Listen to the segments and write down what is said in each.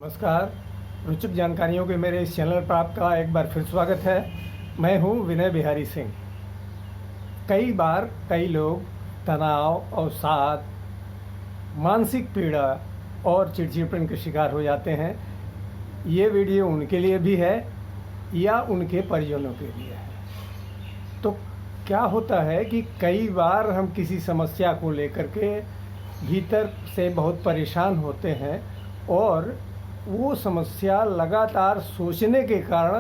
नमस्कार। रोचक जानकारियों के मेरे इस चैनल पर आपका एक बार फिर स्वागत है। मैं हूं विनय बिहारी सिंह। कई बार कई लोग तनाव, अवसाद, मानसिक पीड़ा और चिड़चिड़पन के शिकार हो जाते हैं। ये वीडियो उनके लिए भी है या उनके परिजनों के लिए है। तो क्या होता है कि कई बार हम किसी समस्या को लेकर के भीतर से बहुत परेशान होते हैं और वो समस्या लगातार सोचने के कारण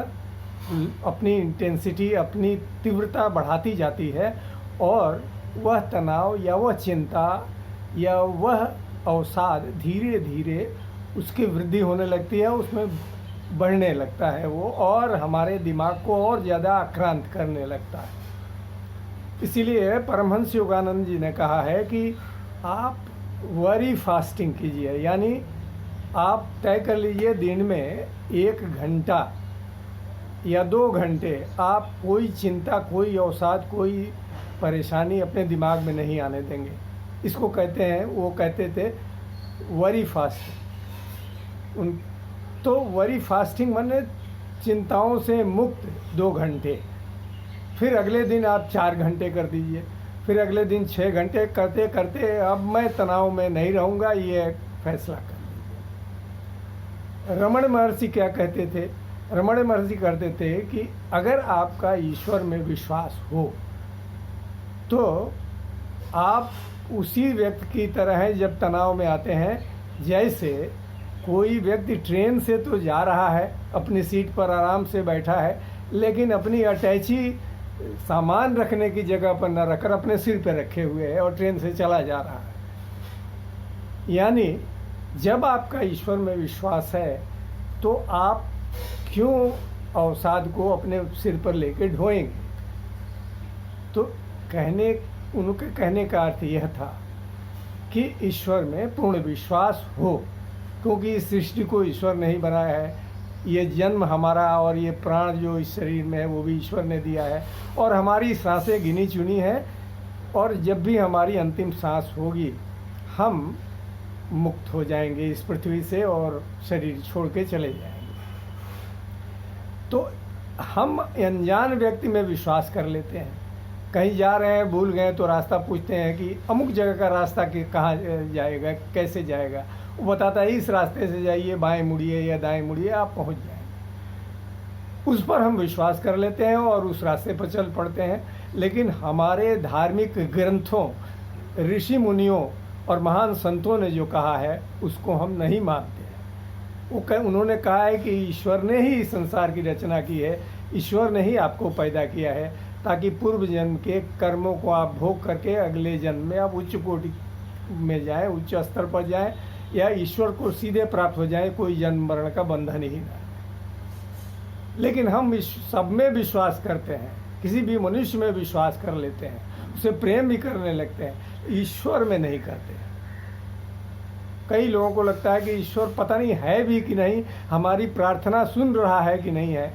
अपनी इंटेंसिटी, अपनी तीव्रता बढ़ाती जाती है और वह तनाव या वह चिंता या वह अवसाद धीरे धीरे उसकी वृद्धि होने लगती है, उसमें बढ़ने लगता है वो, और हमारे दिमाग को और ज़्यादा आक्रांत करने लगता है। इसीलिए परमहंस योगानंद जी ने कहा है कि आप वरी फास्टिंग कीजिए, यानी आप तय कर लीजिए दिन में 1 घंटा या 2 घंटे आप कोई चिंता, कोई अवसाद, कोई परेशानी अपने दिमाग में नहीं आने देंगे। इसको कहते हैं, वो कहते थे वरी फास्टिंग। तो वरी फास्टिंग माने चिंताओं से मुक्त 2 घंटे। फिर अगले दिन आप 4 घंटे कर दीजिए, फिर अगले दिन 6 घंटे करते करते अब मैं तनाव में नहीं रहूँगा, ये फैसला कर। रमण महर्षि क्या कहते थे? रमण महर्षि कहते थे कि अगर आपका ईश्वर में विश्वास हो तो आप उसी व्यक्ति की तरह हैं जब तनाव में आते हैं, जैसे कोई व्यक्ति ट्रेन से तो जा रहा है, अपनी सीट पर आराम से बैठा है, लेकिन अपनी अटैची सामान रखने की जगह पर न रखकर अपने सिर पर रखे हुए है और ट्रेन से चला जा रहा है। यानी जब आपका ईश्वर में विश्वास है तो आप क्यों अवसाद को अपने सिर पर लेकर ढोएंगे? तो उनके कहने का अर्थ यह था कि ईश्वर में पूर्ण विश्वास हो, क्योंकि इस सृष्टि को ईश्वर नहीं बनाया है। ये जन्म हमारा और ये प्राण जो इस शरीर में है वो भी ईश्वर ने दिया है, और हमारी सांसें गिनी चुनी हैं, और जब भी हमारी अंतिम सांस होगी हम मुक्त हो जाएंगे इस पृथ्वी से और शरीर छोड़ के चले जाएंगे। तो हम अनजान व्यक्ति में विश्वास कर लेते हैं। कहीं जा रहे हैं, भूल गए तो रास्ता पूछते हैं कि अमुक जगह का रास्ता कि कहाँ जाएगा, कैसे जाएगा। वो बताता है इस रास्ते से जाइए, बाएं मुड़िए या दाएं मुड़िए, आप पहुँच जाएंगे। उस पर हम विश्वास कर लेते हैं और उस रास्ते पर चल पड़ते हैं। लेकिन हमारे धार्मिक ग्रंथों, ऋषि मुनियों और महान संतों ने जो कहा है उसको हम नहीं मानते हैं। उन्होंने कहा है कि ईश्वर ने ही इस संसार की रचना की है, ईश्वर ने ही आपको पैदा किया है ताकि पूर्व जन्म के कर्मों को आप भोग करके अगले जन्म में आप उच्च कोटि में जाएं, उच्च स्तर पर जाएं, या ईश्वर को सीधे प्राप्त हो जाएं, कोई जन्म मरण का बंधन ही ना। लेकिन हम सब में विश्वास करते हैं, किसी भी मनुष्य में विश्वास कर लेते हैं, उसे प्रेम भी करने लगते हैं, ईश्वर में नहीं करते। कई लोगों को लगता है कि ईश्वर पता नहीं है भी कि नहीं, हमारी प्रार्थना सुन रहा है कि नहीं है।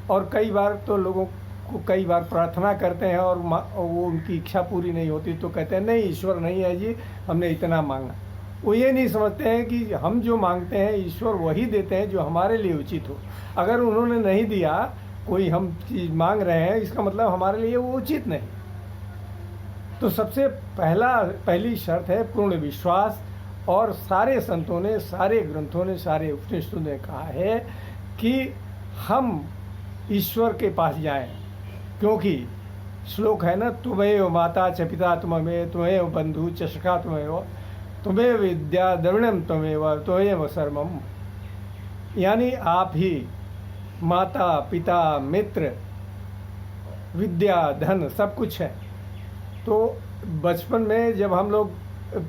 और कई बार तो लोगों को कई बार प्रार्थना करते हैं और वो उनकी इच्छा पूरी नहीं होती तो कहते हैं नहीं ईश्वर नहीं है जी, हमने इतना मांगा। वो ये नहीं समझते हैं कि हम जो मांगते हैं ईश्वर वही देते हैं जो हमारे लिए उचित हो। अगर उन्होंने नहीं दिया, कोई हम चीज़ मांग रहे हैं, इसका मतलब हमारे लिए वो उचित नहीं। तो सबसे पहली शर्त है पूर्ण विश्वास। और सारे संतों ने, सारे ग्रंथों ने, सारे उपनिषदों ने कहा है कि हम ईश्वर के पास जाएं, क्योंकि श्लोक है ना, त्वमेव माता च पिता त्वमेव, त्वमेव बंधु च सखा त्वमेव, त्वमेव विद्या द्रविणम त्वमेव, त्वमेव सर्वम। यानी आप ही माता, पिता, मित्र, विद्या, धन सब कुछ है। तो बचपन में जब हम लोग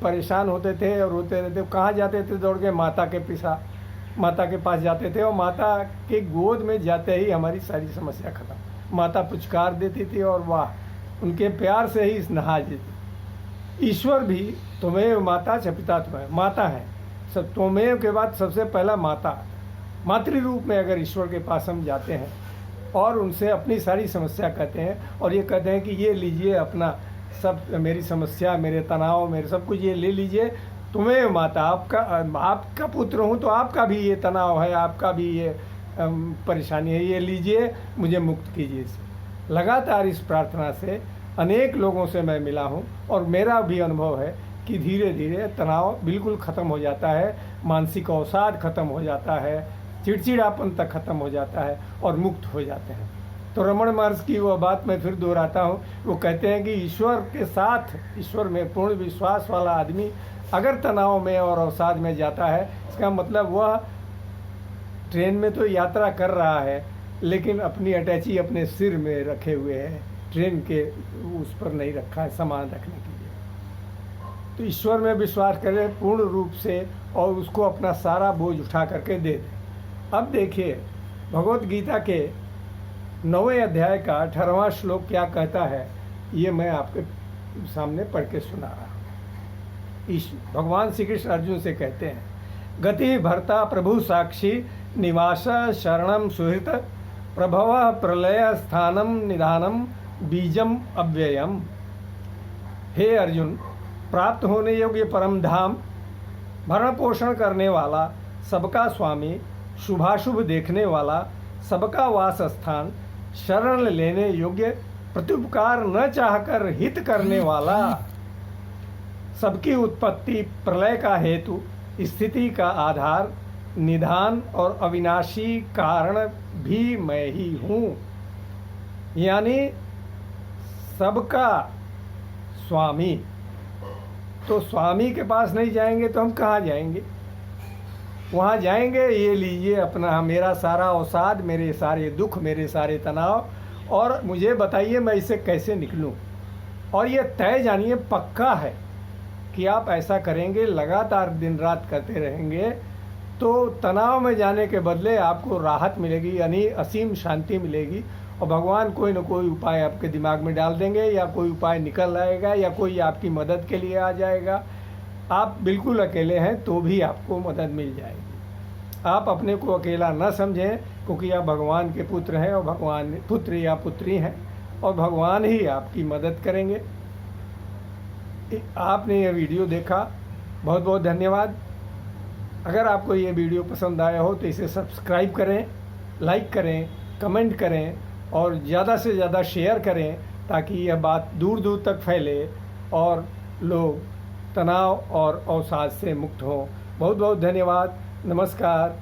परेशान होते थे और रोते रहते, कहाँ जाते थे? दौड़ के माता के पास जाते थे, और माता के गोद में जाते ही हमारी सारी समस्या खत्म। माता पुचकार देती थी और वाह, उनके प्यार से ही नहा देती। ईश्वर भी त्वमेव माता च पिता त्वमेव, माता है सब। त्वमेव के बाद सबसे पहला माता, मातृ रूप में अगर ईश्वर के पास हम जाते हैं और उनसे अपनी सारी समस्या कहते हैं और ये कहते हैं कि ये लीजिए अपना सब, मेरी समस्या, मेरे तनाव, मेरे सब कुछ ये ले लीजिए, तुम्हें माता, आपका पुत्र हूँ तो आपका भी ये तनाव है, आपका भी ये परेशानी है, ये लीजिए, मुझे मुक्त कीजिए इससे। लगातार इस प्रार्थना से अनेक लोगों से मैं मिला हूँ और मेरा भी अनुभव है कि धीरे धीरे तनाव बिल्कुल ख़त्म हो जाता है, मानसिक अवसाद ख़त्म हो जाता है, चिड़चिड़ापन तक ख़त्म हो जाता है और मुक्त हो जाते हैं। तो रमण महर्षि की वह बात मैं फिर दोहराता हूँ, वो कहते हैं कि ईश्वर के साथ, ईश्वर में पूर्ण विश्वास वाला आदमी अगर तनाव में और अवसाद में जाता है, इसका मतलब वह ट्रेन में तो यात्रा कर रहा है लेकिन अपनी अटैची अपने सिर में रखे हुए है, ट्रेन के उस पर नहीं रखा है सामान रखने के लिए। तो ईश्वर में विश्वास करें पूर्ण रूप से और उसको अपना सारा बोझ उठा करके दे दें। अब देखिए भगवत गीता के 9वें अध्याय का 18वां श्लोक क्या कहता है, ये मैं आपके सामने पढ़ के सुना रहा हूँ। भगवान श्री कृष्ण अर्जुन से कहते हैं, गति भर्ता प्रभु साक्षी निवास शरणम सुहृत प्रभव प्रलय स्थानम निधानम बीजम अव्ययम। हे अर्जुन, प्राप्त होने योग्य परम धाम, भरण पोषण करने वाला, सबका स्वामी, शुभाशुभ देखने वाला, सबका वास स्थान, शरण लेने योग्य, प्रत्युपकार न चाहकर हित करने वाला, सबकी उत्पत्ति प्रलय का हेतु, स्थिति का आधार, निधान और अविनाशी कारण भी मैं ही हूँ। यानी सबका स्वामी। तो स्वामी के पास नहीं जाएंगे तो हम कहाँ जाएंगे? वहाँ जाएंगे, ये लीजिए अपना मेरा सारा अवसाद, मेरे सारे दुख, मेरे सारे तनाव, और मुझे बताइए मैं इससे कैसे निकलूं। और ये तय जानिए पक्का है कि आप ऐसा करेंगे, लगातार दिन रात करते रहेंगे तो तनाव में जाने के बदले आपको राहत मिलेगी, यानी असीम शांति मिलेगी। और भगवान कोई न कोई उपाय आपके दिमाग में डाल देंगे, या कोई उपाय निकल आएगा, या कोई आपकी मदद के लिए आ जाएगा। आप बिल्कुल अकेले हैं तो भी आपको मदद मिल जाएगी। आप अपने को अकेला न समझें, क्योंकि आप भगवान के पुत्र हैं और भगवान पुत्र या पुत्री हैं और भगवान ही आपकी मदद करेंगे। आपने ये वीडियो देखा, बहुत बहुत धन्यवाद। अगर आपको ये वीडियो पसंद आया हो तो इसे सब्सक्राइब करें, लाइक करें, कमेंट करें और ज़्यादा से ज़्यादा शेयर करें, ताकि यह बात दूर दूर तक फैले और लोग तनाव और अवसाद से मुक्त हों। बहुत बहुत धन्यवाद। नमस्कार।